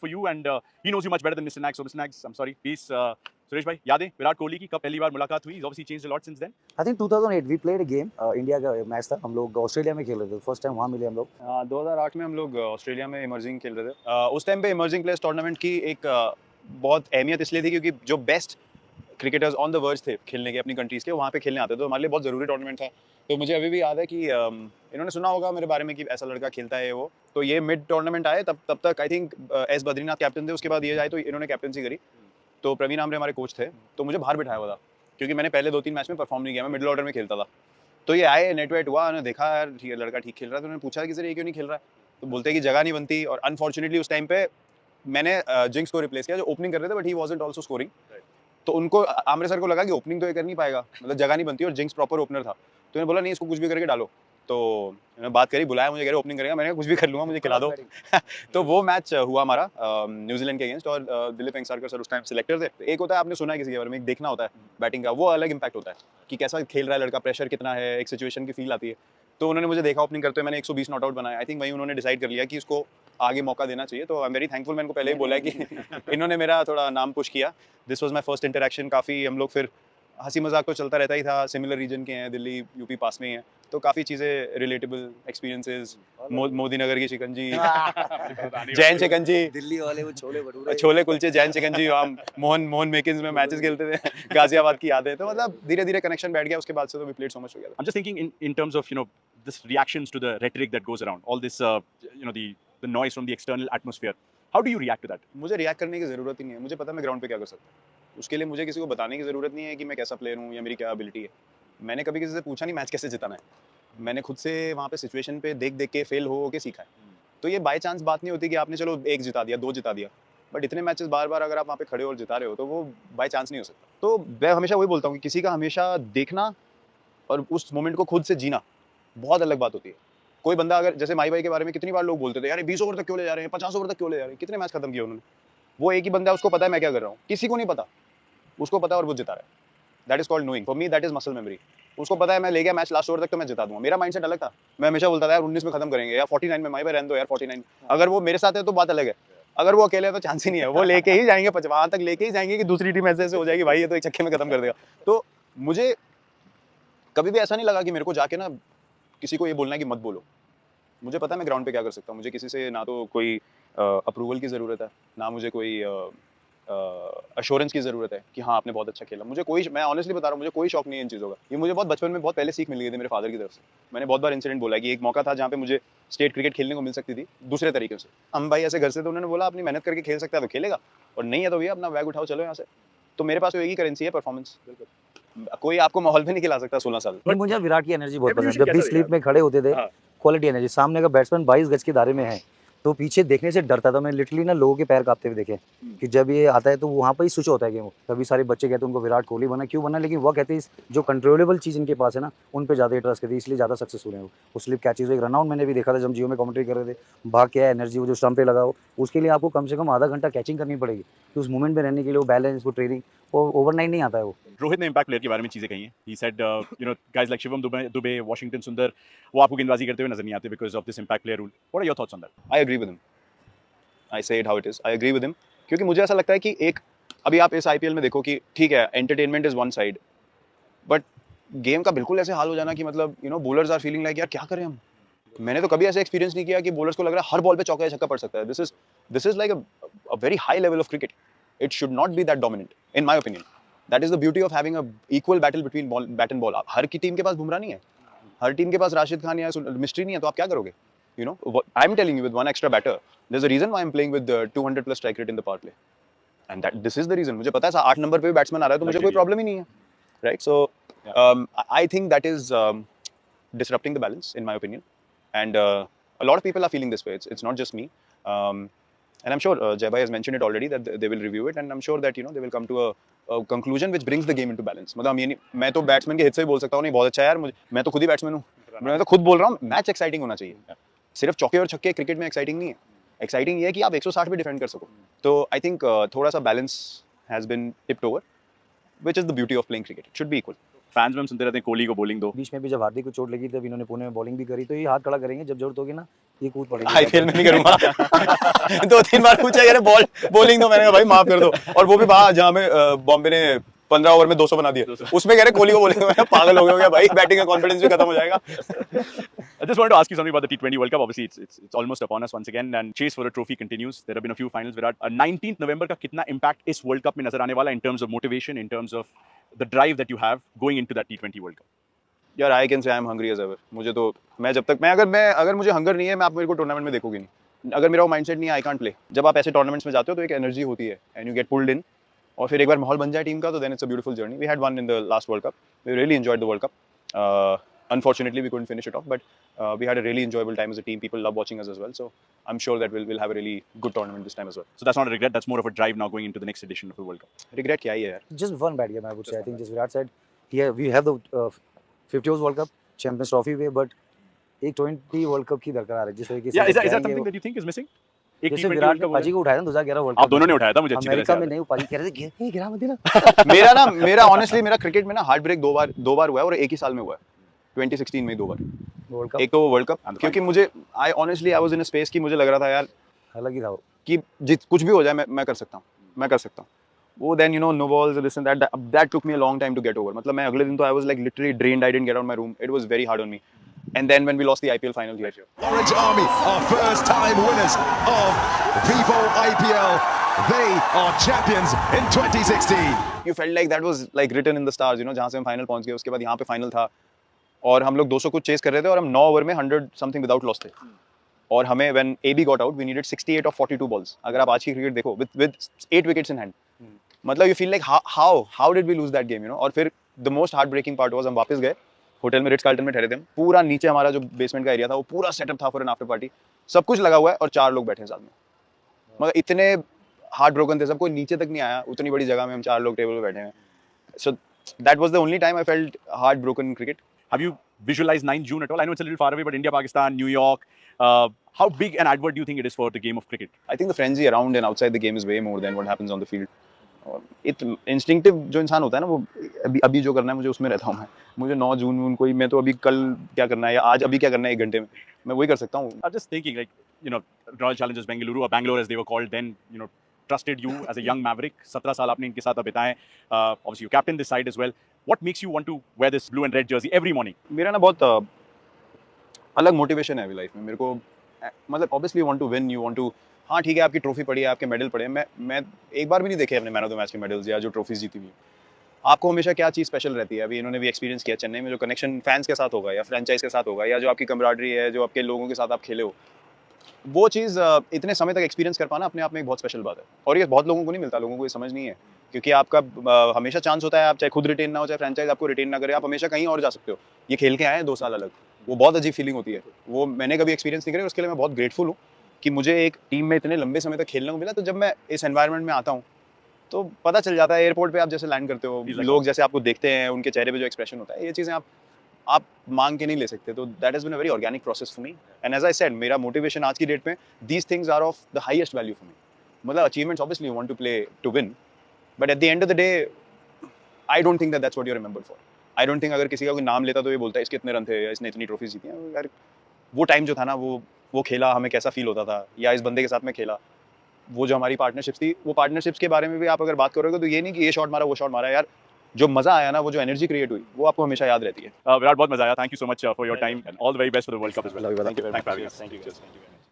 for you, and he knows you much better than Mr. Nags. So, Mr. Nags, I'm sorry, please, Suresh bhai, यादें विराट कोहली की कब पहली बार मुलाकात हुई? He's obviously changed a lot since then. I think 2008 we played a game. India का match था, हम लोग ऑस्ट्रेलिया में खेल रहे थे, फर्स्ट टाइम वहाँ मिले हम लोग. 2008 में हम लोग ऑस्ट्रेलिया में इमर्जिंग खेल रहे थे. उस टाइम पे इमर्जिंग प्लेयर्स टूर्नामेंट की एक बहुत अहमियत इसलिए थी क्योंकि जो best cricketers on the verge थे खेलने के अपनी कंट्रीज़ के, वहाँ पे खेलने आते थे. तो हमारे लिए बहुत ज़रूरी टूर्नामेंट था. तो मुझे अभी भी याद है कि इन्होंने सुना होगा मेरे बारे में कि ऐसा लड़का खेलता है वो. तो ये मिड टूर्नामेंट आए, तब तक I think S Badrinath captain थे. उसके बाद ये आए तो इन्होंने कैप्टनसी करी. तो प्रवीण आमरे हमारे कोच थे. तो मुझे बाहर बिठाया हुआ था क्योंकि मैंने पहले 2-3 मैच में परफॉर्म नहीं किया. मैं मिडिल ऑर्डर में खेलता था. तो ये आए, नेट वेट हुआ, उन्होंने देखा यार ठीक है लड़का ठीक खेल रहा है. तो उन्होंने पूछा कि सर ये क्यों नहीं खेल रहा है. तो बोलते हैं कि जगह नहीं बनती. और अनफॉर्चुनेटली उस टाइम पे मैंने जिंक्स को रिप्लेस किया जो ओपनिंग कर रहे थे, but he wasn't also scoring. तो उनको आमरे सर को लगा कि ओपनिंग तो ये कर नहीं पाएगा, मतलब जगह नहीं बनती. और जिंक्स प्रॉपर ओपनर था. तो उन्होंने बोला नहीं इसको कुछ भी करके डालो. तो उन्होंने बात करी, बुलाया मुझे, कह रहे ओपनिंग करेगा. मैंने कहा कुछ भी कर लूँगा, मुझे खिला दो. तो वो मैच हुआ हमारा न्यूजीलैंड के अगेंस्ट. और दिलीप वेंगसरकर सर उस टाइम सिलेक्टर थे. एक होता है आपने सुना है किसी के बारे में, एक देखना होता है बैटिंग का, वो अलग इंपैक्ट होता है कि कैसा खेल रहा है लड़का, प्रेशर कितना है, एक सिचुएशन की फील आती है. तो उन्होंने मुझे देखा ओपनिंग करते हुए, मैंने 120 नॉट आउट बनाया. आई थिंक वहीं उन्होंने डिसाइड कर लिया कि इसको आगे मौका देना चाहिए. तो आई एम वेरी थैंकफुल. मैंने पहले ही बोला है कि इन्होंने मेरा थोड़ा नाम पुश किया. This was my first interaction. काफ़ी हम लोग फिर हंसी मजाक तो चलता रहता ही था. सिमिलर रीजन के हैं, दिल्ली यूपी पास में ही है. तो काफ़ी चीज़ें रिलेटेबल एक्सपीरियंसेस. मोदी नगर की शिकंजी, जैन शिकंजी, दिल्ली वाले वो छोले भटूरे, छोले कुलचे, जैन शिकंजी. हम मोहन मेकिन्स में मैचेस खेलते थे. गाजियाबाद की यादें. तो मतलब धीरे धीरे कनेक्शन बैठ गया. उसके बाद से तो we played so much together. I'm just thinking in terms of this reactions to the rhetoric that goes around, all this the noise from the external atmosphere. How do you react to that? मुझे react करने की ज़रूरत ही नहीं है. मुझे पता है मैं ग्राउंड पे क्या कर सकता हूँ. उसके लिए मुझे किसी को बताने की ज़रूरत नहीं है कि मैं कैसा प्लेयर हूँ या मेरी क्या एबिलिटी है. मैंने कभी किसी से पूछा नहीं मैच कैसे जिताना है. मैंने खुद से वहाँ पे सिचुएशन पे देख के फेल हो के सीखा है. तो ये बाय चांस बात नहीं होती कि आपने चलो 1 जिता दिया, 2 जिता दिया. बट इतने मैचेस बार-बार अगर आप वहाँ पे खड़े हो और जिता रहे हो तो वो बाय चांस नहीं हो सकता. तो मैं हमेशा वही बोलता हूँ कि किसी का हमेशा देखना और उस मोमेंट को खुद से जीना बहुत अलग बात होती है. कोई बंदा अगर जैसे माही भाई के बारे में कितनी बार लोग बोलते थे यार 20 ओवर तक क्यों ले जा रहे हैं, 50 ओवर तक क्यों ले जा रहे हैं, कितने मैच खत्म किए उन्होंने. वो एक ही बंदा है, उसको पता है मैं क्या कर रहा हूँ. किसी को नहीं पता, उसको पता है और वो जिता रहा है. That is called knowing. For me that is muscle memory. उसको पता है मैं ले गया मैच लास्ट ओवर तक तो मैं जिता दूंगा. मेरा माइंडसेट अलग था. मैं हमेशा बोलता था यार 19 में खत्म करेंगे या 49 में. माही भाई रहने दो यार 49. अगर वो मेरे साथ है तो बात अलग है. अगर वो अकेले है तो चांस ही नहीं है. वो लेके ही जाएंगे, वहां तक लेके ही जाएंगे कि दूसरी टीम ऐसे हो जाएगी भाई ये तो एक छक्के में खत्म कर देगा. तो मुझे कभी भी ऐसा नहीं लगा कि मेरे को जाके ना किसी को ये बोलना है कि मत बोलो. मुझे पता है मैं ग्राउंड पे क्या कर सकता हूँ. मुझे किसी से ना तो कोई अप्रूवल की ज़रूरत है, ना मुझे कोई अश्योरेंस की ज़रूरत है कि हाँ आपने बहुत अच्छा खेला. मैं ऑनेस्टली बता रहा हूँ, मुझे कोई शौक नहीं है इन चीज़ों का. ये मुझे बहुत बचपन में बहुत पहले सीख मिल गई थी मेरे फादर की तरफ से. मैंने बहुत बार इंसिडेंट बोला है कि एक मौका था जहाँ पे मुझे स्टेट क्रिकेट खेलने को मिल सकती थी दूसरे तरीके से. हम भाई ऐसे घर से, तो उन्होंने बोला अपनी मेहनत करके खेल सकता है तो खेलेगा, और नहीं है तो भैया अपना बैग उठाओ चलो यहाँ से. तो मेरे पास तो एक ही करेंसी है, परफॉर्मेंस. कोई आपको माहौल पे नहीं खिला सकता 16 साल. नहीं, मुझे विराट की एनर्जी बहुत पसंद है. Evolution जब भी कैसा स्लीप रहा? में खड़े होते थे, हाँ. Quality energy. सामने का बैट्समैन 22 गज के दायरे में है तो पीछे देखने से डरता था मैं. लिटरली ना लोगों के पैर कांपते हुए देखे कि जब ये आता है तो वहाँ पर ही स्विच होता है गेम. तभी सारे बच्चे कहते हैं उनको विराट कोहली बना. क्यों बना? लेकिन वो कहते हैं जो कंट्रोलेबल चीज़ इनके पास है ना, उन पर ज़्यादा इंटरेस्ट करती है, इसलिए ज़्यादा सक्सेसफुल है वो स्लिप कैचेज. एक रनआउट मैंने भी देखा था जब जियो में कमेंट्री कर रहे थे. भाग क्या है एनर्जी, वो जो स्टंप पे लगाओ उसके लिए आपको कम से कम आधा घंटा कैचिंग करनी पड़ेगी कि उस मूवमेंट में रहने के लिए. वो बैलेंस, वो ट्रेनिंग, वो ओवरनाइट नहीं आता है वो. रोहित ने इम्पैक्ट प्लेयर के बारे में चीजें कही हैं. He said, guys like Shivam Dubey, Washington सुंदर, वो आपको गेंदबाजी करते हुए नजर नहीं आते because of this impact player rule. What are your thoughts on that? I agree with him. I say it how it is. I agree with him क्योंकि मुझे ऐसा लगता है कि एक अभी आप इस आईपीएल में देखो कि ठीक है entertainment is one side, but game का बिल्कुल ऐसे हाल हो जाना कि मतलब बॉलर्स आर फीलिंग लाइक यार क्या करें हम. मैंने तो कभी ऐसे एक्सपीरियंस नहीं किया कि बॉलर्स को लग रहा है हर बॉल पे चौका या छक्का पड़ सकता है. This is like a very high level of cricket. It should not be that dominant in my opinion. That is the beauty of having a equal battle between bat and ball. हर की team के पास बुमराह नहीं है, हर team के पास राशिद खान या mystery नहीं है, तो आप क्या करोगे. I am telling you with one extra batter there's a reason why I'm playing with 200 plus strike rate in the power play, and this is the reason. मुझे पता है 8 नंबर पे भी बैट्समैन आ रहा है तो मुझे कोई प्रॉब्लम ही नहीं है, right? So I think that is disrupting the balance in my opinion, and a lot of people are feeling this way. It's not just me, and I'm sure Jai Bhai has mentioned it already that they will review it, and I'm sure that they will come to a conclusion which brings the game into balance. मतलब ये नहीं, मैं तो batsman के हित से भी बोल सकता हूँ नहीं बहुत अच्छा है यार, मैं तो खुद ही बैट्समैन हूँ, मैं तो खुद बोल रहा हूँ मैच एक्साइटिंग होना चाहिए. सिर्फ चौके और छक्के क्रिकेट में एक्साइटिंग नहीं है. एक्साइटिंग ये है कि आप 160 भी डिफेंड कर सको. तो आई थिंक थोड़ा सा balance has been tipped over, which is the beauty of playing cricket. It should be equal. Fans में हम सुनते रहते हैं कोहली को बॉलिंग दो। बीच में भी जब हार्दिक को चोट लगी तब इन्होंने पुणे में बॉलिंग भी करी, तो ये हाथ खड़ा करेंगे जब जरूरत होगी ना, ये कूद पड़ेगी। आईपीएल में नहीं करूंगा। 2-3 बार पूछा यार बॉलिंग दो, मैंने कहा भाई माफ कर दो, और वो भी वहां जहां में बॉम्बे ने 15 ओवर में 200 बना दिए, उसमें कह रहे कोहली को बोलेंगे, मैं पागल हो गया भाई, बैटिंग का कॉन्फिडेंस भी खत्म हो जाएगा। I just wanted to ask you something about the T20 World Cup. Obviously, it's almost upon us once again, and chase for a trophy continues. There have been a few finals. Virat, 19th November का कितना impact इस World Cup में नजर आने वाला in terms of motivation, in terms of the drive that you have going into that T20 World Cup? यार I can say I am hungry as ever. मुझे तो मैं जब तक अगर मुझे हंगर नहीं है, मैं आप मेरे को टूर्नामेंट में देखोगे नहीं। अगर मेरा वो माइंडसेट नहीं है, आई कांट प्ले। जब आप ऐसे टूर्नामेंट्स में जाते हो तो एक एनर्जी होती है एंड यू गेट पुल्ड इन, और फिर एक बार माहौल बन जाए टीम का तो then it's a beautiful journey. We had one in the last world cup, we really enjoyed the world cup. Unfortunately, we couldn't finish it off, but we had a really enjoyable time as a team. People love watching us as well, so I'm sure that we'll have a really good tournament this time as well. So that's not a regret. That's more of a drive now going into the next edition of the World Cup. Regret क्या ही है यार? Just one bad game, I would say. I think just Virat said, yeah, we have the 50th World Cup, Champions Trophy पे, but एक 20 World Cup की दरकार है जिस तरीके से। Yeah, is that something that you think is missing? एक जैसे T20 विराट World ने Cup पाजी को उठाया ना 2011 वर्ल्ड कप, आप दोनों ने उठाया था, मुझे अच्छी तरह से अमेरिका याद में है। नहीं, पाजी कह रहे थे गिरा मत देना। मेरा ऑनेस्टली मेरा क्रिकेट में ना हार्ट ब्रेक दो बार हुआ है, और एक ही साल में हुआ है। 2016 में 2 बार। वर्ल्ड कप एक तो वर्ल्ड कप, And the क्योंकि मुझे I was in a space कि मुझे लग रहा था यार अलग ही था वो। कि कुछ भी हो जाए मैं कर सकता हूँ। वो then you know no balls this and that took me a long time to get over. मतलब मैं अगले दिन तो I was like literally drained, I didn't get out my room, it was very hard on me. And then when we lost the IPL final here, Orange Army are first time winners of Vivo IPL. They are champions in 2016. You felt like that was like written in the stars, you know, जहाँ से हम final पहुंच गए उसके बाद यहाँ पे final था, और हम लोग 200 कुछ चेस कर रहे थे, और हम 9 ओवर में 100 समथिंग विदाउट लॉस थे, और हमें when AB got out we needed 68 of 42 balls. अगर आप आज की क्रिकेट देखो विद 8 विकेट्स इन हैंड, मतलब you feel like how did we lose that game, you know. और फिर the most heart breaking part was हम वापस गए होटल में, रिट्स कार्ल्टन में ठहरे थे हम। पूरा नीचे हमारा जो बेसमेंट का एरिया था वो पूरा सेटअप था फॉर एन आफ्टर पार्टी, सब कुछ लगा हुआ है, और 4 लोग बैठे हैं साथ में। मगर इतने हार्ट ब्रोकन थे सब, कोई नीचे तक नहीं आया, उतनी बड़ी जगह में हम 4 लोग टेबल पे बैठे हैं। So that was the only time I felt heart broken in cricket. Have you visualized 9th June at all? I know it's a little far away, but India, Pakistan, New York. How big an advert do you think it is for the game of cricket? I think the frenzy around and outside the game is way more than what happens on the field. It instinctive जो इंसान होता है ना, वो अभी जो करना है मुझे उसमें रहता हूँ मैं। मुझे 9 जून में कोई, मैं तो अभी कल क्या करना है या आज अभी क्या करना है 1 घंटे में, मैं वही कर सकता हूँ। I'm just thinking, like, you know, Royal Challengers Bengaluru, or Bangalore as they were called then, you know, trusted you as a young maverick. 17 साल आपने इनके साथ बिताए। Obviously, you captain this side as well. What makes you want to wear this blue and red jersey every morning? मेरा ना बहुत अलग motivation है अभी लाइफ में। मेरे को मतलब obviously want to win, you want to, हाँ ठीक है आपकी ट्रॉफी पड़ी है, आपके मेडल पड़े हैं, मैं एक बार भी नहीं देखे अपने मैन ऑफ द मैच के मेडल्स या जो ट्रॉफीज जीती हुई। आपको हमेशा क्या चीज़ स्पेशल रहती है, अभी इन्होंने भी एक्सपीरियंस किया चेन्नई में, जो कनेक्शन फैंस के साथ होगा या फ्रेंचाइज के साथ होगा, या जो आपकी कमराडरी है, जो आपके लोगों के साथ आप खेले हो, वो चीज़ इतने समय तक एक्सपीरियंस कर पाना अपने आप में एक बहुत स्पेशल बात है। और ये बहुत लोगों को नहीं मिलता, लोगों को ये समझ नहीं है, क्योंकि आपका हमेशा चांस होता है, आप चाहे खुद रिटेन ना हो, चाहे फ्रेंचाइज आपको रिटेन ना करे, आप हमेशा कहीं और जा सकते हो। ये खेल के आए हैं 2 साल अलग, वो बहुत अजीब फीलिंग होती है, वो मैंने कभी एक्सपीरियंस नहीं करी। उसके लिए मैं बहुत ग्रेटफुल हूँ कि मुझे एक टीम में इतने लंबे समय तक खेलने को मिला। तो जब मैं इस एनवायरनमेंट में आता हूँ तो पता चल जाता है, एयरपोर्ट पे आप जैसे लैंड करते हो, लोग जैसे आपको देखते हैं, उनके चेहरे पे जो एक्सप्रेशन होता है, ये चीज़ें आप मांग के नहीं ले सकते। तो that has been a very organic process for me, and as I said, मेरा मोटिवेशन आज की डेट में, these things are of the highest value for me. मतलब achievements obviously you want to play to win, but at the end of the day I don't think that's what you remembered for. I don't think अगर किसी का कोई नाम लेता तो ये बोलता है इसके इतने रन थे या इसने इतनी ट्रॉफीज जीती हैं। यार वो टाइम जो था ना, वो खेला हमें कैसा फील होता था, या इस बंदे के साथ में खेला, वो जो हमारी पार्टनरशिप्स थी, वो पार्टनरशिप्स के बारे में भी आप अगर बात करोगे तो ये नहीं कि ये शॉट मारा वो शॉट मारा, यार जो मजा आया ना, वो जो एनर्जी क्रिएट हुई, वो आपको हमेशा याद रहती है। विराट, बहुत मजा आया। Thank you so much for your time, and all the very best for the World Cup as well. Love you, brother. Thank you very much. Thanks for having us. Thank you.